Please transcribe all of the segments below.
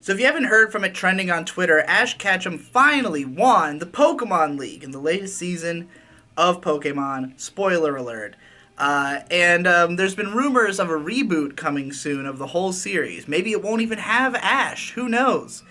So if you haven't heard from it trending on Twitter, Ash Ketchum finally won the Pokemon League in the latest season of Pokemon. Spoiler alert. And there's been rumors of a reboot coming soon of the whole series. Maybe it won't even have Ash. Who knows?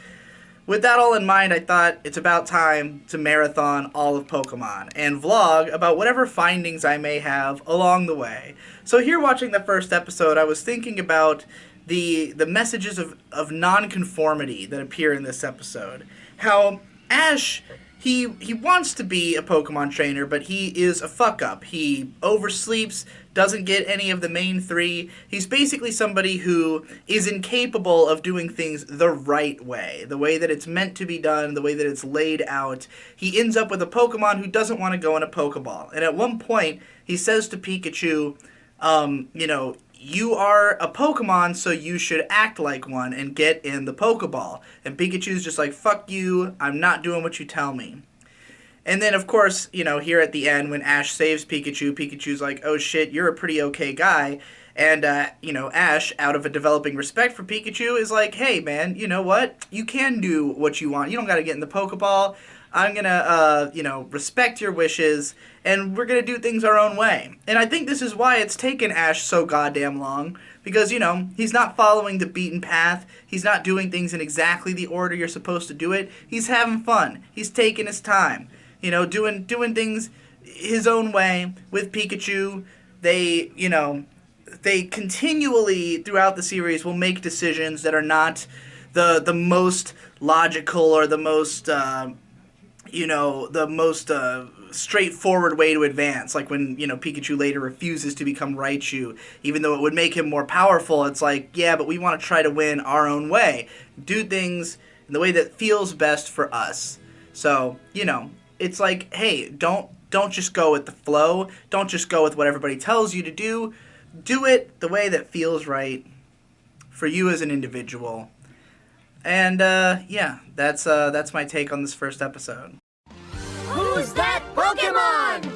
With that all in mind, I thought it's about time to marathon all of Pokemon and vlog about whatever findings I may have along the way. So here watching the first episode, I was thinking about the messages of nonconformity that appear in this episode. How Ash, he wants to be a Pokemon trainer, but he is a fuck-up. He oversleeps, doesn't get any of the main three. He's basically somebody who is incapable of doing things the right way, the way that it's meant to be done, the way that it's laid out. He ends up with a Pokemon who doesn't want to go in a Pokeball. And at one point, he says to Pikachu, you are a Pokemon, so you should act like one and get in the Pokeball. And Pikachu's just like, fuck you, I'm not doing what you tell me. And then, of course, here at the end, when Ash saves Pikachu, Pikachu's like, oh shit, you're a pretty okay guy. And, Ash, out of a developing respect for Pikachu, is like, hey, man, you know what? You can do what you want. You don't gotta get in the Pokeball. I'm gonna, respect your wishes, and we're gonna do things our own way. And I think this is why it's taken Ash so goddamn long, because, he's not following the beaten path. He's not doing things in exactly the order you're supposed to do it. He's having fun. He's taking his time. Doing things his own way with Pikachu. They continually throughout the series will make decisions that are not the most logical or the most straightforward way to advance. Like when Pikachu later refuses to become Raichu, even though it would make him more powerful. It's like, yeah, but we want to try to win our own way, do things in the way that feels best for us. So it's like, hey, don't just go with the flow. Don't just go with what everybody tells you to do. Do it the way that feels right for you as an individual. And that's my take on this first episode. Who's that Pokemon?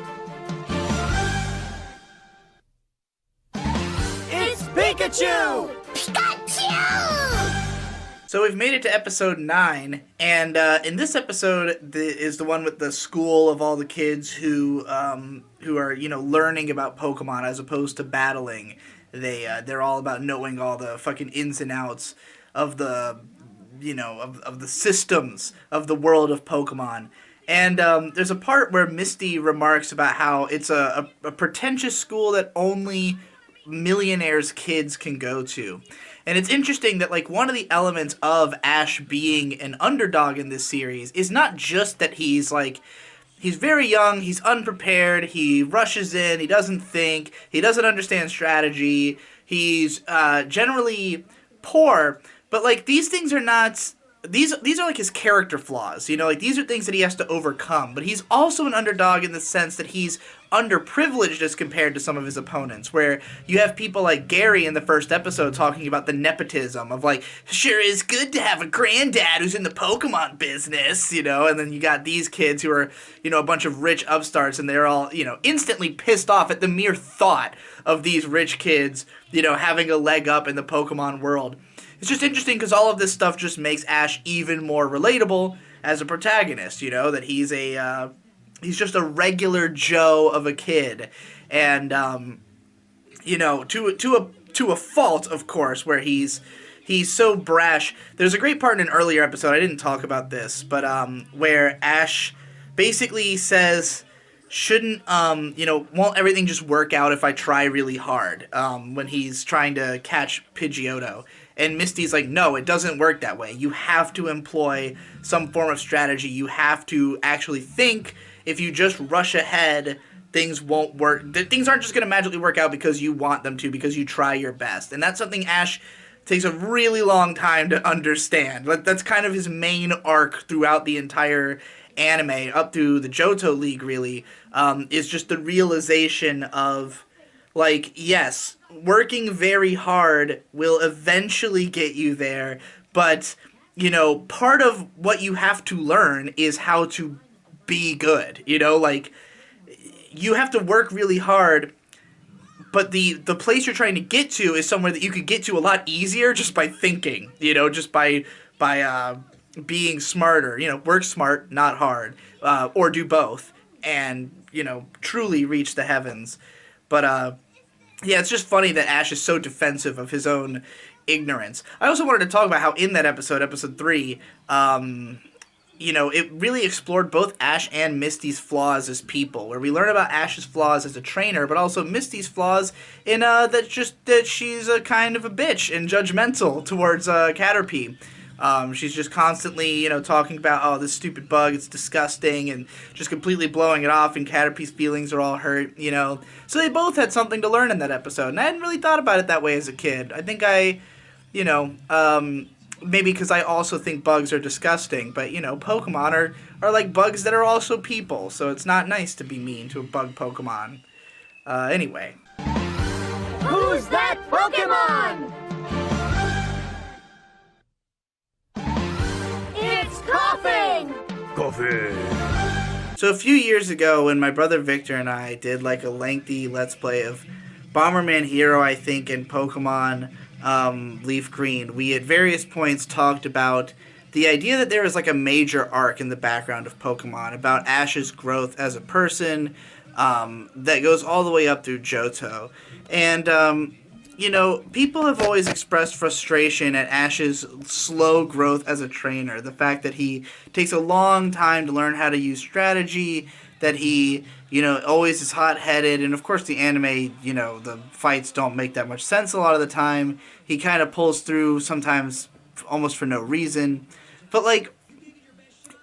It's Pikachu! Pikachu! So we've made it to episode 9, and in this episode is the one with the school of all the kids who are learning about Pokemon as opposed to battling. They're all about knowing all the fucking ins and outs of the of the systems of the world of Pokemon. And there's a part where Misty remarks about how it's a pretentious school that only millionaires' kids can go to. And it's interesting that, like, one of the elements of Ash being an underdog in this series is not just that he's very young, he's unprepared, he rushes in, he doesn't think, he doesn't understand strategy, he's generally poor, but, like, these things are not... These are like his character flaws, these are things that he has to overcome. But he's also an underdog in the sense that he's underprivileged as compared to some of his opponents, where you have people like Gary in the first episode talking about the nepotism of like, sure is good to have a granddad who's in the Pokemon business, and then you got these kids who are, a bunch of rich upstarts, and they're all, instantly pissed off at the mere thought of these rich kids, having a leg up in the Pokemon world. It's just interesting because all of this stuff just makes Ash even more relatable as a protagonist, that he's just a regular Joe of a kid. And, to a fault, of course, where he's so brash. There's a great part in an earlier episode, I didn't talk about this, but where Ash basically says, won't everything just work out if I try really hard, when he's trying to catch Pidgeotto. And Misty's like, no, it doesn't work that way. You have to employ some form of strategy. You have to actually think. If you just rush ahead, things won't work. Things aren't just going to magically work out because you want them to, because you try your best. And that's something Ash takes a really long time to understand. That's kind of his main arc throughout the entire anime, up through the Johto League, really, is just the realization of, like, yes, working very hard will eventually get you there, but, part of what you have to learn is how to be good, like, you have to work really hard, but the place you're trying to get to is somewhere that you could get to a lot easier just by thinking, just by by being smarter. Work smart, not hard, or do both, and truly reach the heavens. But yeah, it's just funny that Ash is so defensive of his own ignorance. I also wanted to talk about how in that episode 3, it really explored both Ash and Misty's flaws as people, where we learn about Ash's flaws as a trainer, but also Misty's flaws in that she's a kind of a bitch and judgmental towards Caterpie. She's just constantly, talking about, oh, this stupid bug, it's disgusting, and just completely blowing it off, and Caterpie's feelings are all hurt, So they both had something to learn in that episode, and I hadn't really thought about it that way as a kid. I think maybe because I also think bugs are disgusting, but, Pokemon are like bugs that are also people, so it's not nice to be mean to a bug Pokemon. Anyway. Who's that Pokemon? It's coughing! So a few years ago, when my brother Victor and I did like a lengthy Let's Play of Bomberman Hero, I think, and Pokemon Leaf Green, we at various points talked about the idea that there is like a major arc in the background of Pokemon about Ash's growth as a person that goes all the way up through Johto. And, people have always expressed frustration at Ash's slow growth as a trainer. The fact that he takes a long time to learn how to use strategy, that he, always is hot-headed, and of course the anime, the fights don't make that much sense a lot of the time. He kind of pulls through sometimes almost for no reason. But,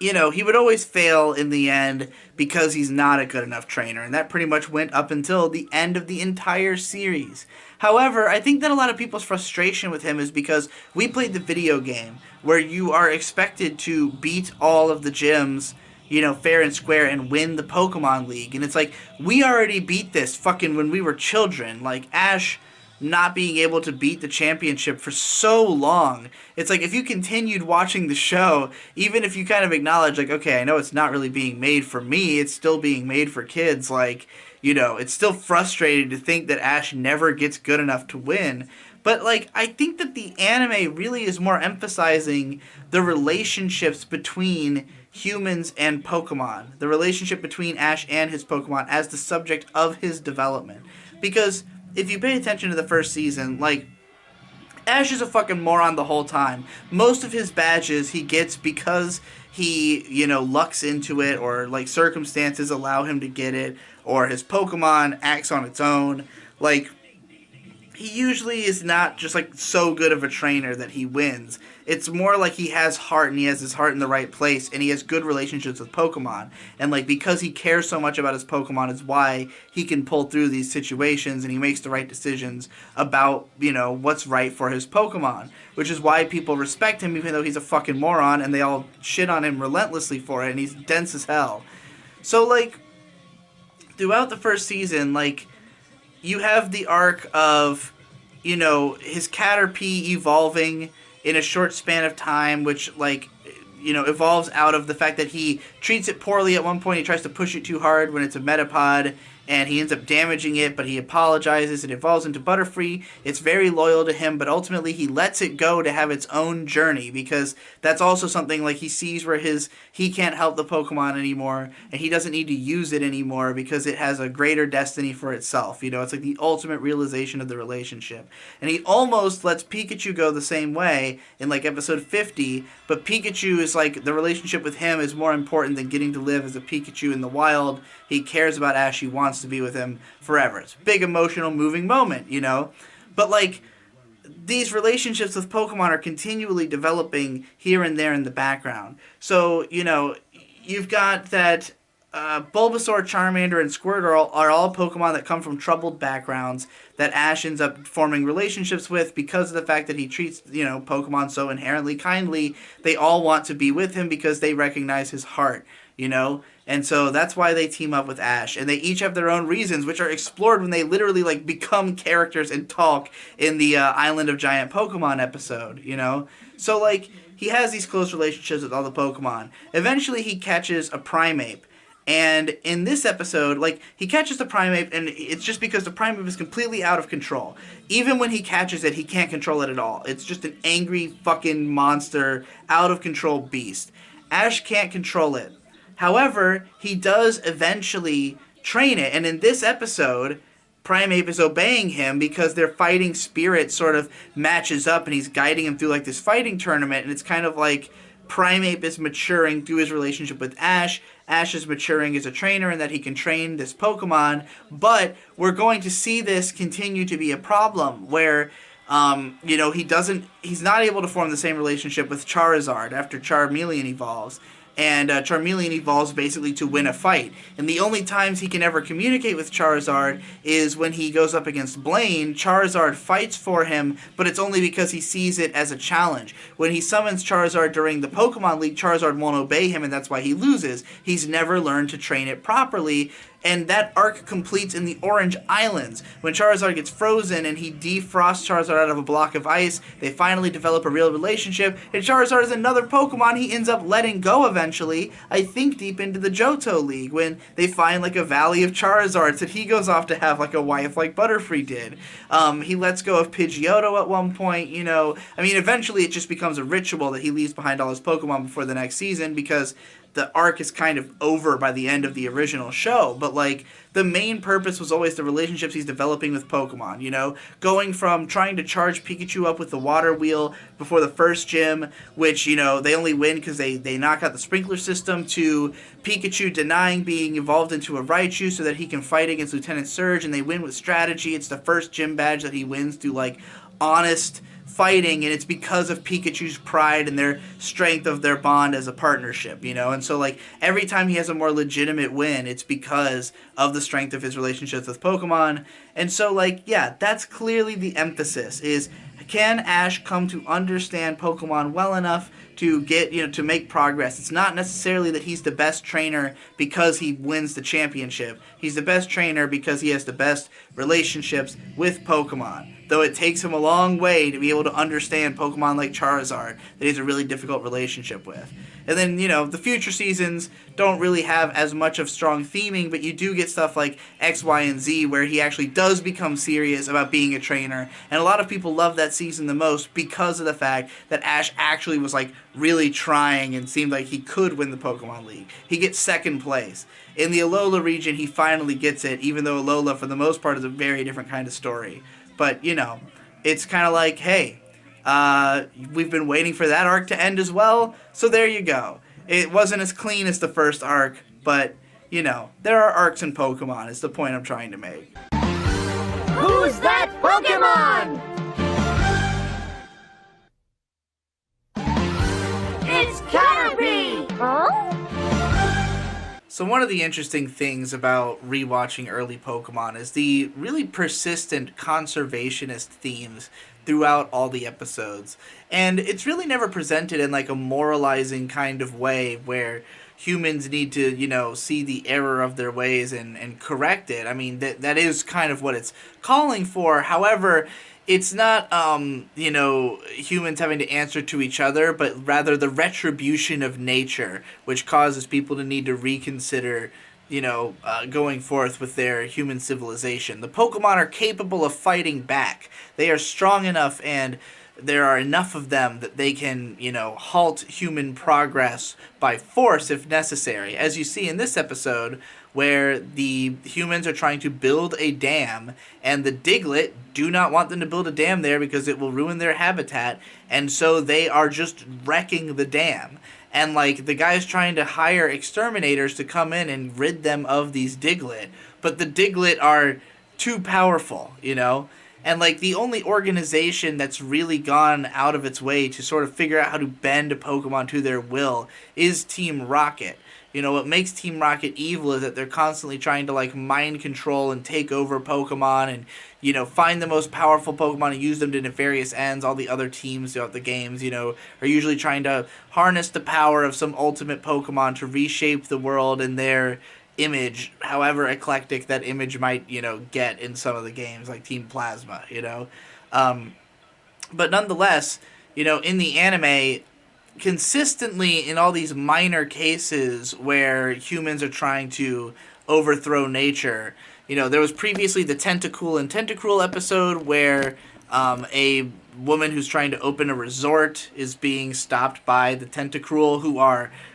he would always fail in the end because he's not a good enough trainer, and that pretty much went up until the end of the entire series. However, I think that a lot of people's frustration with him is because we played the video game where you are expected to beat all of the gyms, fair and square, and win the Pokemon League. And it's like, we already beat this fucking when we were children. Like, Ash not being able to beat the championship for so long. It's like, if you continued watching the show, even if you kind of acknowledge, like, okay, I know it's not really being made for me, it's still being made for kids, like, it's still frustrating to think that Ash never gets good enough to win. But, I think that the anime really is more emphasizing the relationships between humans and Pokemon. The relationship between Ash and his Pokemon as the subject of his development. Because if you pay attention to the first season, Ash is a fucking moron the whole time. Most of his badges he gets because he, lucks into it, or, circumstances allow him to get it, or his Pokemon acts on its own. He usually is not just, so good of a trainer that he wins. It's more like he has heart, and he has his heart in the right place, and he has good relationships with Pokemon. And, because he cares so much about his Pokemon is why he can pull through these situations, and he makes the right decisions about, what's right for his Pokemon. Which is why people respect him, even though he's a fucking moron, and they all shit on him relentlessly for it, and he's dense as hell. So, throughout the first season, you have the arc of, his Caterpie evolving in a short span of time, which, evolves out of the fact that he treats it poorly at one point. He tries to push it too hard when it's a Metapod, and he ends up damaging it, but he apologizes. It evolves into Butterfree. It's very loyal to him, but ultimately he lets it go to have its own journey, because that's also something he sees where he can't help the Pokemon anymore, and he doesn't need to use it anymore because it has a greater destiny for itself. It's the ultimate realization of the relationship. And he almost lets Pikachu go the same way in episode 50, but Pikachu is the relationship with him is more important than getting to live as a Pikachu in the wild. He cares about Ash. He wants to be with him forever. It's a big, emotional, moving moment, But, these relationships with Pokemon are continually developing here and there in the background. So, you've got that Bulbasaur, Charmander, and Squirtle are all Pokemon that come from troubled backgrounds that Ash ends up forming relationships with because of the fact that he treats, Pokemon so inherently kindly. They all want to be with him because they recognize his heart, And so that's why they team up with Ash. And they each have their own reasons, which are explored when they literally, become characters and talk in the Island of Giant Pokemon episode, So, he has these close relationships with all the Pokemon. Eventually, he catches a Primeape. And in this episode, like, he catches the Primeape, and it's just because the Primeape is completely out of control. Even when he catches it, he can't control it at all. It's just an angry fucking monster, out of control beast. Ash can't control it. However, he does eventually train it, and in this episode, Primeape is obeying him because their fighting spirit sort of matches up, and he's guiding him through like this fighting tournament, and it's kind of like Primeape is maturing through his relationship with Ash. Ash is maturing as a trainer and that he can train this Pokemon, but we're going to see this continue to be a problem where he's not able to form the same relationship with Charizard after Charmeleon evolves. And Charmeleon evolves basically to win a fight. And the only times he can ever communicate with Charizard is when he goes up against Blaine. Charizard fights for him, but it's only because he sees it as a challenge. When he summons Charizard during the Pokemon League, Charizard won't obey him, and that's why he loses. He's never learned to train it properly. And that arc completes in the Orange Islands. When Charizard gets frozen and he defrosts Charizard out of a block of ice, they finally develop a real relationship, and Charizard is another Pokemon he ends up letting go eventually, I think deep into the Johto League, when they find like a valley of Charizards that he goes off to have like a wife like Butterfree did. He lets go of Pidgeotto at one point, eventually it just becomes a ritual that he leaves behind all his Pokemon before the next season because the arc is kind of over by the end of the original show, but like the main purpose was always the relationships he's developing with Pokemon, going from trying to charge Pikachu up with the water wheel before the first gym, which, they only win because they knock out the sprinkler system, to Pikachu denying being evolved into a Raichu so that he can fight against Lieutenant Surge, and they win with strategy. It's the first gym badge that he wins through like honest fighting, and it's because of Pikachu's pride and their strength of their bond as a partnership, and so like every time he has a more legitimate win, it's because of the strength of his relationships with Pokemon. And so like, yeah, that's clearly the emphasis is, can Ash come to understand Pokemon well enough to get, to make progress? It's not necessarily that he's the best trainer because he wins the championship. He's the best trainer because he has the best relationships with Pokemon. Though it takes him a long way to be able to understand Pokemon like Charizard that he has a really difficult relationship with. And then, the future seasons don't really have as much of strong theming, but you do get stuff like X, Y, and Z where he actually does become serious about being a trainer. And a lot of people love that season the most because of the fact that Ash actually was like really trying and seemed like he could win the Pokemon League. He gets second place. In the Alola region, he finally gets it, even though Alola, for the most part, is a very different kind of story. But, it's kind of like, hey, we've been waiting for that arc to end as well, so there you go. It wasn't as clean as the first arc, but, there are arcs in Pokemon, is the point I'm trying to make. Who's that Pokemon? It's Caterpie! Huh? So one of the interesting things about rewatching early Pokemon is the really persistent conservationist themes throughout all the episodes. And it's really never presented in like a moralizing kind of way where humans need to, see the error of their ways and correct it. I mean, that is kind of what it's calling for. However, it's not, humans having to answer to each other, but rather the retribution of nature, which causes people to need to reconsider, going forth with their human civilization. The Pokemon are capable of fighting back. They are strong enough, and there are enough of them that they can, halt human progress by force if necessary. As you see in this episode, where the humans are trying to build a dam, and the Diglett do not want them to build a dam there because it will ruin their habitat, and so they are just wrecking the dam. And, like, the guy's trying to hire exterminators to come in and rid them of these Diglett, but the Diglett are too powerful, And, like, the only organization that's really gone out of its way to sort of figure out how to bend a Pokemon to their will is Team Rocket. What makes Team Rocket evil is that they're constantly trying to, like, mind control and take over Pokemon and, find the most powerful Pokemon and use them to nefarious ends. All the other teams throughout the games, are usually trying to harness the power of some ultimate Pokemon to reshape the world in their image, however eclectic that image might, get in some of the games, like Team Plasma, But nonetheless, in the anime, consistently in all these minor cases where humans are trying to overthrow nature. There was previously the Tentacool and Tentacruel episode where a woman who's trying to open a resort is being stopped by the Tentacruel,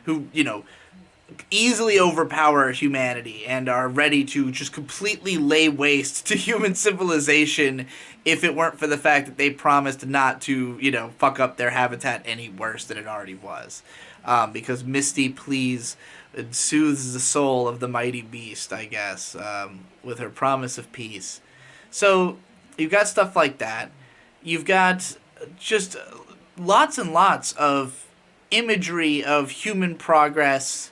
who easily overpower humanity and are ready to just completely lay waste to human civilization if it weren't for the fact that they promised not to, fuck up their habitat any worse than it already was. Because Misty pleads and soothes the soul of the mighty beast, I guess, with her promise of peace. So you've got stuff like that. You've got just lots and lots of imagery of human progress,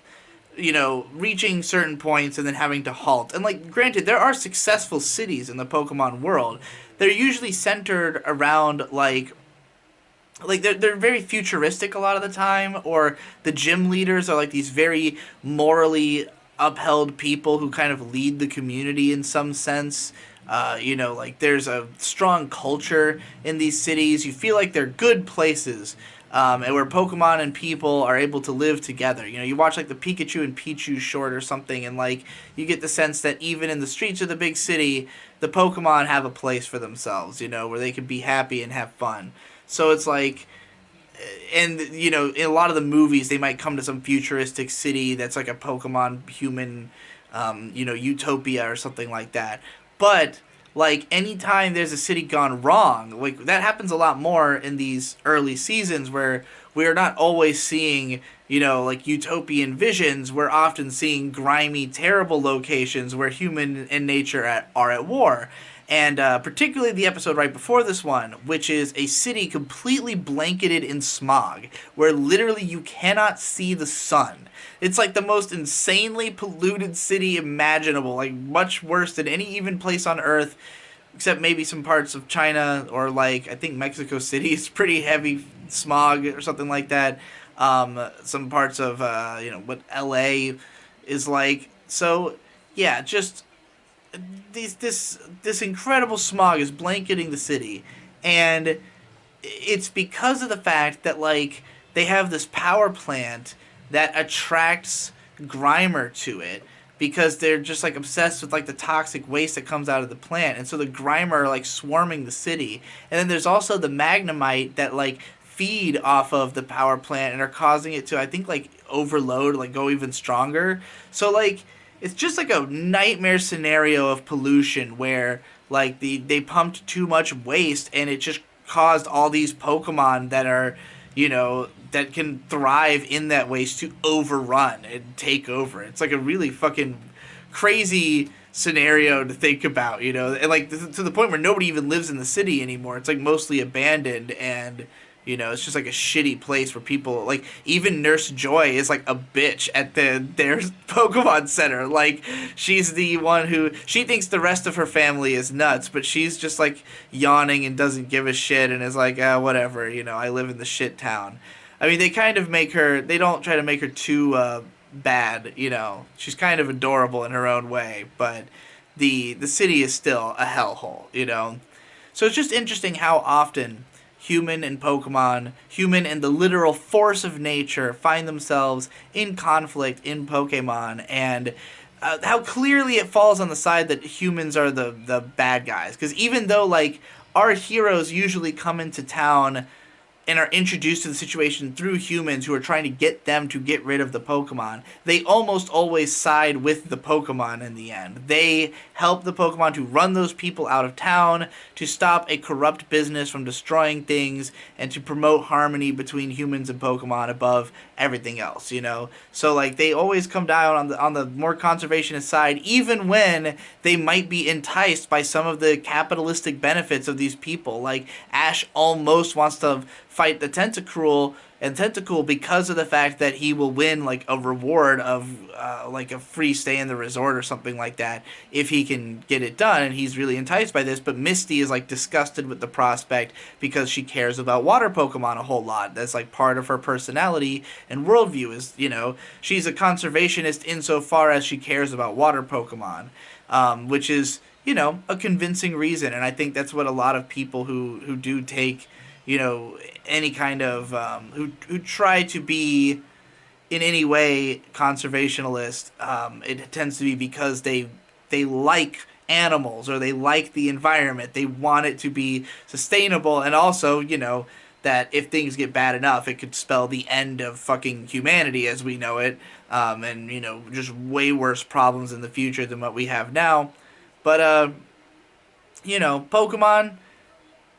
reaching certain points and then having to halt. And, granted, there are successful cities in the Pokemon world. They're usually centered around, they're very futuristic a lot of the time, or the gym leaders are, these very morally upheld people who kind of lead the community in some sense. There's a strong culture in these cities. You feel like they're good places. And where Pokemon and people are able to live together. You watch the Pikachu and Pichu short or something, and you get the sense that even in the streets of the big city, the Pokemon have a place for themselves, where they can be happy and have fun. So it's and in a lot of the movies, they might come to some futuristic city that's like a Pokemon human, utopia or something like that. But anytime there's a city gone wrong, that happens a lot more in these early seasons where we're not always seeing, utopian visions. We're often seeing grimy, terrible locations where human and nature are at war. And particularly the episode right before this one, which is a city completely blanketed in smog, where literally you cannot see the sun. It's the most insanely polluted city imaginable, much worse than any even place on Earth, except maybe some parts of China, or I think Mexico City is pretty heavy smog or something like that. Some parts of, what LA is like. So, yeah, just this incredible smog is blanketing the city, and it's because of the fact that they have this power plant that attracts Grimer to it, because they're just obsessed with the toxic waste that comes out of the plant, and so the Grimer are swarming the city. And then there's also the Magnemite that feed off of the power plant and are causing it to, I think, overload, go even stronger. So it's just a nightmare scenario of pollution where they pumped too much waste, and it just caused all these Pokemon that are, that can thrive in that waste to overrun and take over. It's a really fucking crazy scenario to think about, and to the point where nobody even lives in the city anymore. It's mostly abandoned, and it's just a shitty place where people, even Nurse Joy is a bitch at their Pokemon Center. She's the one who, she thinks the rest of her family is nuts, but she's just yawning and doesn't give a shit and is whatever, I live in the shit town. I mean, they kind of make her, they don't try to make her too bad, she's kind of adorable in her own way, but the city is still a hellhole, So it's just interesting how often human and Pokemon, human and the literal force of nature find themselves in conflict in Pokemon, and how clearly it falls on the side that humans are the bad guys. Because even though, our heroes usually come into town and are introduced to the situation through humans who are trying to get them to get rid of the Pokemon, they almost always side with the Pokemon in the end. They help the Pokemon to run those people out of town, to stop a corrupt business from destroying things, and to promote harmony between humans and Pokemon above everything else, So, they always come down on the more conservationist side, even when they might be enticed by some of the capitalistic benefits of these people. Ash almost wants to fight the Tentacool because of the fact that he will win a reward of a free stay in the resort or something like that if he can get it done, and he's really enticed by this. But Misty is disgusted with the prospect because she cares about water Pokemon a whole lot. That's part of her personality and worldview is, she's a conservationist insofar as she cares about water Pokemon, which is, a convincing reason. And I think that's what a lot of people who do take any kind of who try to be in any way conservationalist. It tends to be because they like animals or they like the environment. They want it to be sustainable, and also that if things get bad enough, it could spell the end of fucking humanity as we know it, and just way worse problems in the future than what we have now. But Pokemon,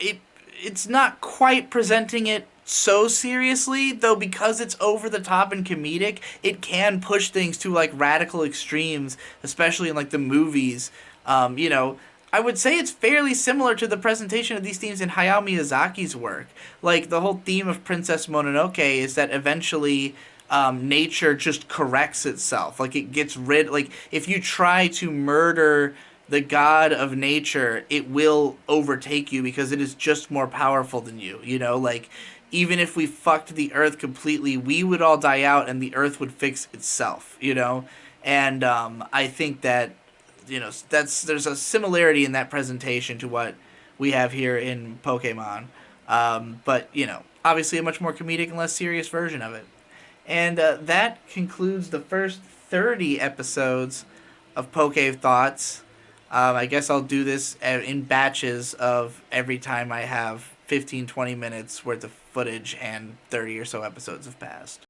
it's not quite presenting it so seriously, though, because it's over the top and comedic. It can push things to like radical extremes, especially in like the movies. I would say it's fairly similar to the presentation of these themes in Hayao Miyazaki's work. Like the whole theme of Princess Mononoke is that eventually nature just corrects itself. Like it gets rid. Like if you try to murder the god of nature, it will overtake you because it is just more powerful than you. Like even if we fucked the earth completely, we would all die out and the earth would fix itself. And I think that there's a similarity in that presentation to what we have here in Pokemon. But obviously a much more comedic and less serious version of it. And that concludes the first 30 episodes of Pokethoughts. I guess I'll do this in batches of every time I have 15-20 minutes worth of footage and 30 or so episodes have passed.